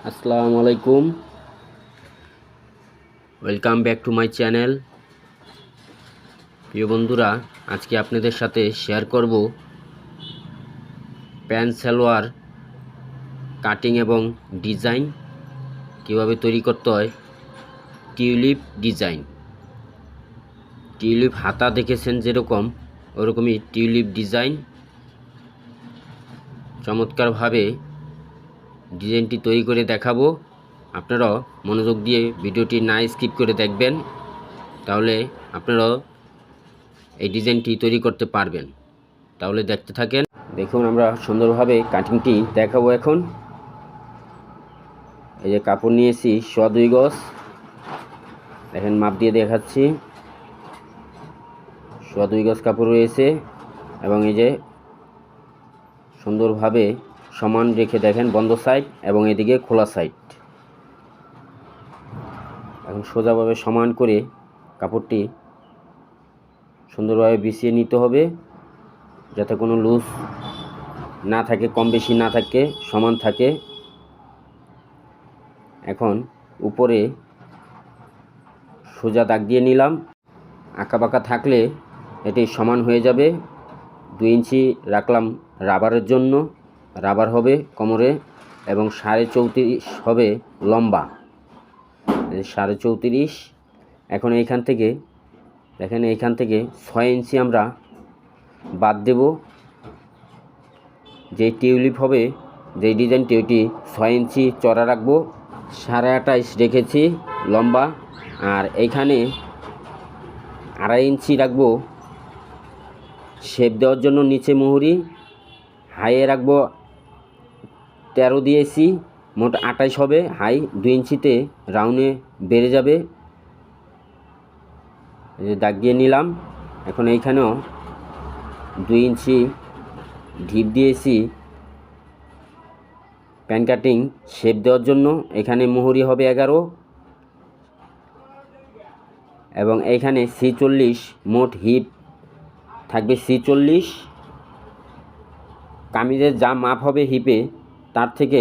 আসসালামু আলাইকুম, welcome back to my channel. প্রিয় বন্ধুরা, আজকে আপনাদের সাথে শেয়ার করব প্যান্ট সালোয়ার কাটিং এবং ডিজাইন কিভাবে তৈরি করতে হয়। টিউলিপ ডিজাইন, টিউলিপ হাতা দেখেছেন যেরকম, ওরকমই টিউলিপ ডিজাইন চমৎকারভাবে ডিজাইনটি তৈরি করে দেখাবো। আপনারা মনোযোগ দিয়ে ভিডিওটি না স্কিপ করে দেখবেন, তাহলে আপনারা এই ডিজাইনটি তৈরি করতে পারবেন। তাহলে দেখতে থাকেন। দেখুন, আমরা সুন্দরভাবে কাটিংটি দেখাবো। এখন এই যে কাপড় নিয়েছি 2.25 গজ, দেখেন মাপ দিয়ে দেখাচ্ছি। 2.25 গজ কাপড় রয়েছে এবং এই যে সুন্দরভাবে সমান রেখে দেখেন বন্ধ সাইড এবং এদিকে খোলা সাইড। এখন সোজাভাবে সমান করে কাপড়টি সুন্দরভাবে বিছিয়ে নিতে হবে, যাতে কোনো লুজ না থাকে, কম বেশি না থাকে, সমান থাকে। এখন উপরে সোজা দাগ দিয়ে নিলাম। আঁকাবাঁকা থাকলে এটি সমান হয়ে যাবে। 2 ইঞ্চি রাখলাম রাবারের জন্য, রাবার হবে কোমরে, এবং 34.5 হবে লম্বা, 34.5। এখন এইখান থেকে দেখেন, এইখান থেকে 6 ইঞ্চি আমরা বাদ দেব। যে টিউলিপ হবে, যেই ডিজাইনটি, ওইটি 6 ইঞ্চি চড়া রাখবো, 28.5 রেখেছি লম্বা। আর এইখানে 2.5 ইঞ্চি রাখবো শেপ দেওয়ার জন্য নিচে মুহুরি। হাইয়ে রাখবো 13 দিয়েছি, মোট 28 হবে। হাই 2 ইঞ্চিতে রাউন্ডে বেড়ে যাবে। এই যে দাগ দিয়ে নিলাম। এখন এইখানেও 2 ইঞ্চি ঢিপ দিয়েছি প্যান কাটিং শেপ দেওয়ার জন্য। এখানে মুহুরি হবে 11 এবং এইখানে 46, মোট হিপ থাকবে 46। কামিজের যা মাপ হবে হিপে, তার থেকে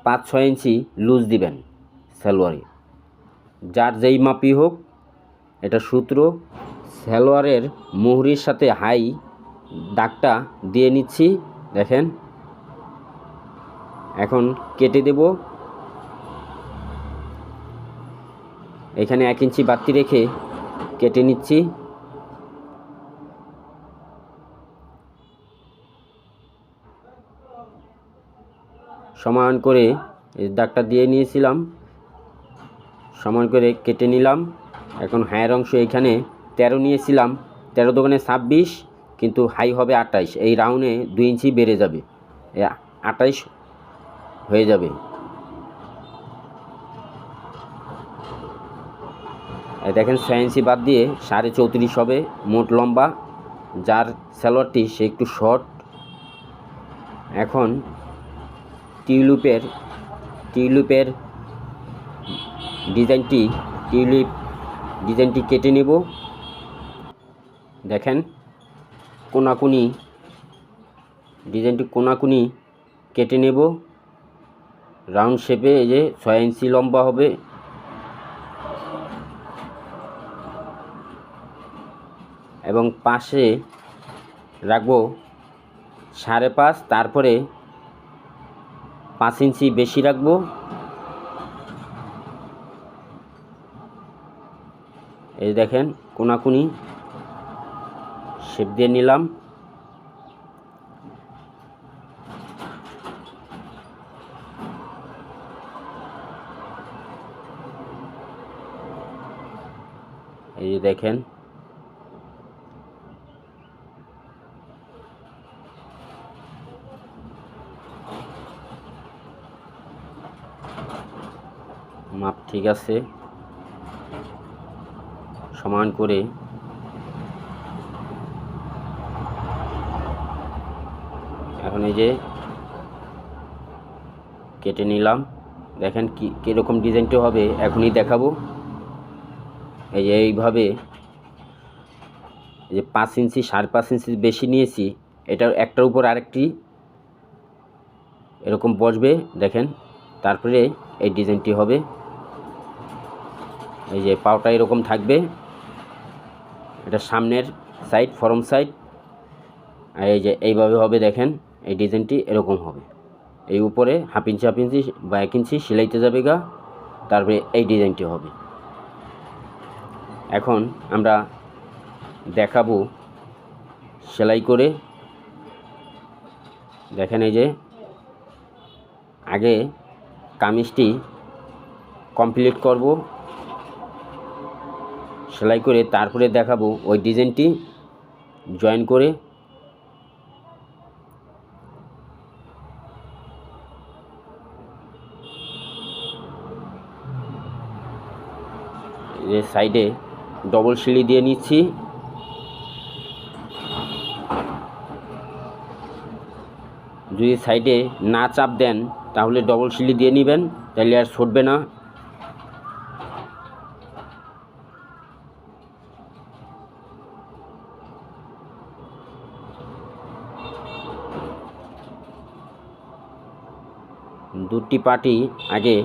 5-6 ইঞ্চি লুজ দিবেন সালোয়ারে, যার যেই মাপই হোক। এটা সূত্র। সালোয়ারের মুহুরির সাথে হাই দাগটা দিয়ে নিচ্ছি, দেখেন। এখন কেটে দেব। এখানে 1 ইঞ্চি বাড়তি রেখে কেটে নিচ্ছি। সমান করে এই দাগটা দিয়ে নিয়েছিলাম, সমান করে কেটে নিলাম। এখন হাইয়ের অংশ এখানে 13 নিয়েছিলাম, 13 দোকানে 26, কিন্তু হাই হবে 28। এই রাউন্ডে 2 ইঞ্চি বেড়ে যাবে, 28 হয়ে যাবে। দেখেন 6 ইঞ্চি বাদ দিয়ে 34.5 হবে মোট লম্বা। যার সালোয়ারটি সে একটু শর্ট। এখন টিউলিপের ডিজাইনটি কেটে নেব। দেখেন ডিজাইনটি কোনাকুনি কেটে নেব রাউন্ড শেপে। এই যে 6 ইঞ্চি লম্বা হবে। এবং পাশে রাখবো 5.5, তারপরে 5 ইঞ্চি বেশি রাখবো। এই দেখেন কোনাকুনি শেপ দিয়ে নিলাম। এই যে দেখেন, মাপ ঠিক আছে। সমান করে এখন এই যে কেটে নিলাম। দেখেন কীরকম ডিজাইনটা হবে এখনই দেখাবো। এই যে এইভাবে, এই যে 5 ইঞ্চি 5.5 ইঞ্চি বেশি নিয়েছি, এটার একটার উপর আরেকটি এরকম বসবে। দেখেন তারপরে এই ডিজাইনটি হবে। এই যে পাওটা এরকম থাকবে, এটা সামনের সাইড, ফরম সাইড। আর এই যে এইভাবে হবে, দেখেন এই ডিজাইনটি এরকম হবে। এই উপরে হাফ ইঞ্চি বা 1 ইঞ্চি সেলাইতে যাবে গা, তারপরে এই ডিজাইনটি হবে। এখন আমরা দেখাবো সেলাই করে। দেখেন এই যে আগে কামিজটি কমপ্লিট করব সেলাই করে, তারপরে দেখাবো ওই ডিজাইনটি জয়েন করে। এই সাইডে ডবল সিলি দিয়ে নিচ্ছি। যদি সাইডে না চাপ দেন তাহলে ডবল সিলি দিয়ে নেবেন, তাহলে আর ছুটবে না। দুটি পাটি আগে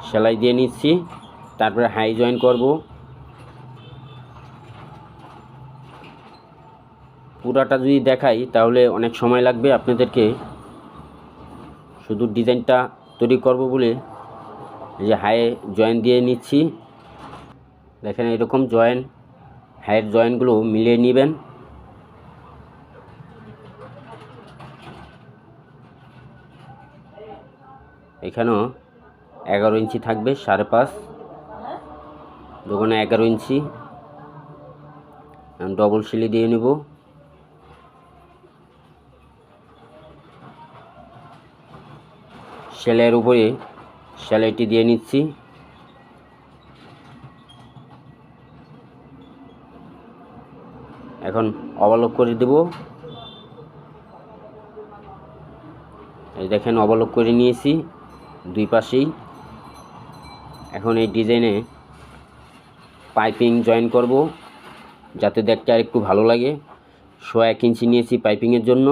সেলাই দিয়ে নিচ্ছি, তারপরে হাই জয়েন করব। পুরাটা যদি দেখাই তাহলে অনেক সময় লাগবে আপনাদেরকে, শুধু ডিজাইনটা তৈরি করব বলে এই যে হাই জয়েন দিয়ে নিচ্ছি। দেখেন এরকম জয়েন, হাইয়ের জয়েনগুলো মিলিয়ে নেবেন। এখানেও 11 ইঞ্চি থাকবে, 5.5 দোকানে 11 ইঞ্চি। ডবল সিলি দিয়ে নেব। সেলাইয়ের উপরে সেলাইটি দিয়ে নিচ্ছি। এখন অবলক করে দেব। এই দেখেন অবলক করে নিয়েছি দুই পাশেই। এখন এই ডিজাইনে পাইপিং জয়েন করব যাতে দেখতে আর একটু ভালো লাগে। 1 ইঞ্চি নিয়েছি পাইপিংয়ের জন্য।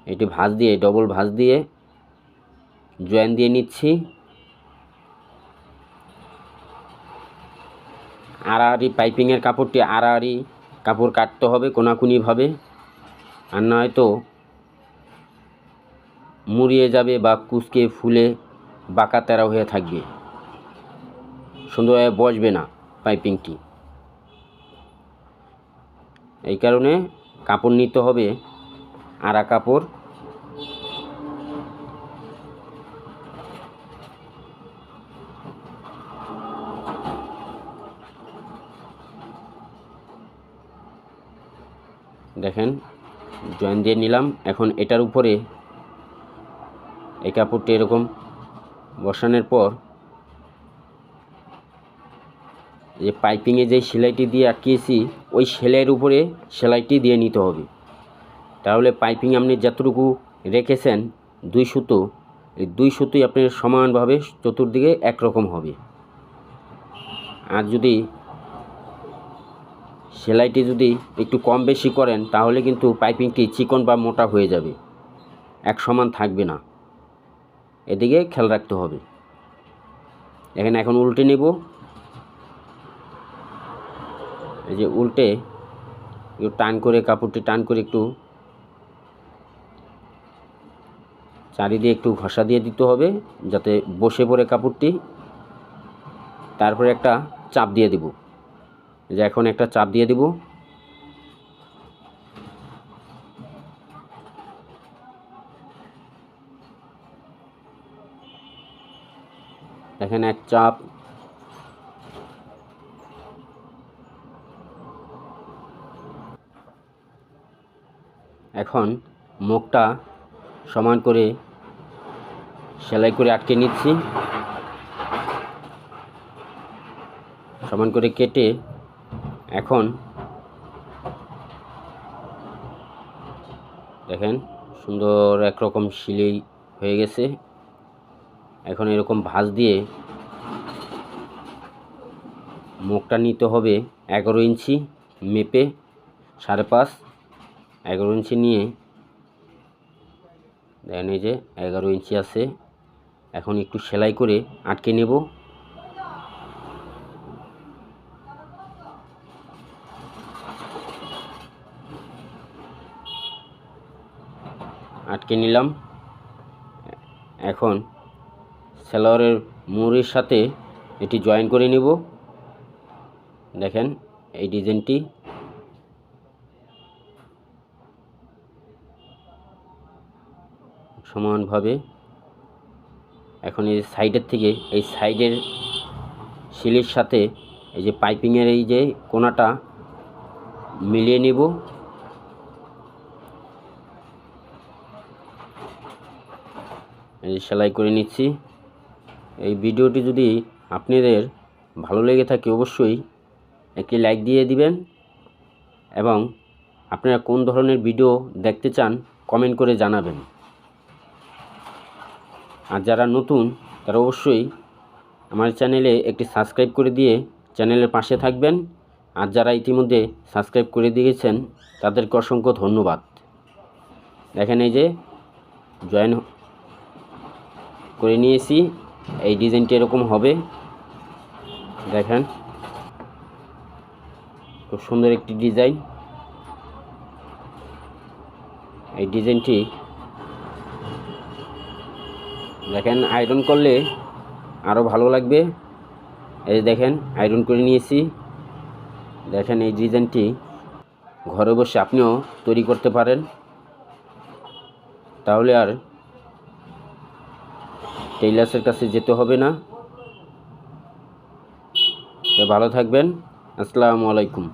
এটি ভাঁজ দিয়ে, ডবল ভাঁজ দিয়ে জয়েন দিয়ে নিচ্ছি। আড়াআড়ি পাইপিংয়ের কাপড়টি আড়াআড়ি কাপড় কাটতে হবে কোনাকুনিভাবে, আর নয়তো মুড়িয়ে যাবে বা কুঁচকে ফুলে বাঁকা তেরা হয়ে থাকবে, সুন্দরভাবে বসবে না পাইপিংটি। এই কারণে কাপড় নিতে হবে আড়া কাপড়। দেখেন জয়েন দিয়ে নিলাম। এখন এটার উপরে এই কাপড়টি এরকম বসানোর পর যে পাইপিংয়ে যে সেলাইটি দিয়ে আটকিয়েছি ওই সেলাইয়ের উপরে সেলাইটি দিয়ে নিতে হবে। তাহলে পাইপিং আপনি যতটুকু রেখেছেন 2 সুতো, এই 2 সুতোই আপনার সমানভাবে চতুর্দিকে একরকম হবে। আর যদি সেলাইটি যদি একটু কম বেশি করেন তাহলে কিন্তু পাইপিংটি চিকন বা মোটা হয়ে যাবে, এক সমান থাকবে না। এদিকে খেয়াল রাখতে হবে। এখানে এখন উল্টে নেব। এই যে উল্টে একটু টান করে, কাপড়টি টান করে একটু চারিদিকে একটু ঘষা দিয়ে দিতে হবে যাতে বসে পড়ে কাপড়টি। তারপরে একটা চাপ দিয়ে দেব। যে এখন একটা চাপ দিয়ে দেব। দেখেন এক চাপ। এখন মুখটা সমান করে সেলাই করে আটকে নিচ্ছি। সমান করে কেটে এখন দেখেন সুন্দর একরকম সিলাই হয়ে গেছে। এখন এরকম ভাঁজ দিয়ে মুখটা নিতে হবে 11 ইঞ্চি মেপে, 5.5 11 ইঞ্চি নিয়ে দেখেন এই যে 11 ইঞ্চি আছে। এখন একটু সেলাই করে আটকে নেব। আটকে নিলাম। এখন সালোয়ারের মুহুরির সাথে এটি জয়েন করে নেব। দেখেন এই ডিজাইনটি সমানভাবে। এখন এই সাইডের থেকে এই সাইডের সিলির সাথে এই যে পাইপিংয়ের এই যে কোণাটা মিলিয়ে নেব। এই যে সেলাই করে নিচ্ছি। এই ভিডিওটি যদি আপনাদের ভালো লেগে থাকে অবশ্যই একটি লাইক দিয়ে দিবেন এবং আপনারা কোন ধরনের ভিডিও দেখতে চান কমেন্ট করে জানাবেন। আর যারা নতুন তারা অবশ্যই আমার চ্যানেলে একটি সাবস্ক্রাইব করে দিয়ে চ্যানেলের পাশে থাকবেন। আর যারা ইতিমধ্যে সাবস্ক্রাইব করে দিয়েছেন তাদেরকে অসংখ্য ধন্যবাদ। দেখেন এই যে জয়েন করে নিয়েছি। এই ডিজাইনটি এরকম হবে। দেখেন খুব সুন্দর একটি ডিজাইন। এই ডিজাইনটি দেখেন আয়রন করলে আরও ভালো লাগবে। এই দেখেন আয়রন করে নিয়েছি। দেখেন এই ডিজাইনটি ঘরে বসে আপনিও তৈরি করতে পারেন, তাহলে আর টেইলার্সের কাছে যেতে হবে না। ভালো থাকবেন। আসসালামু আলাইকুম।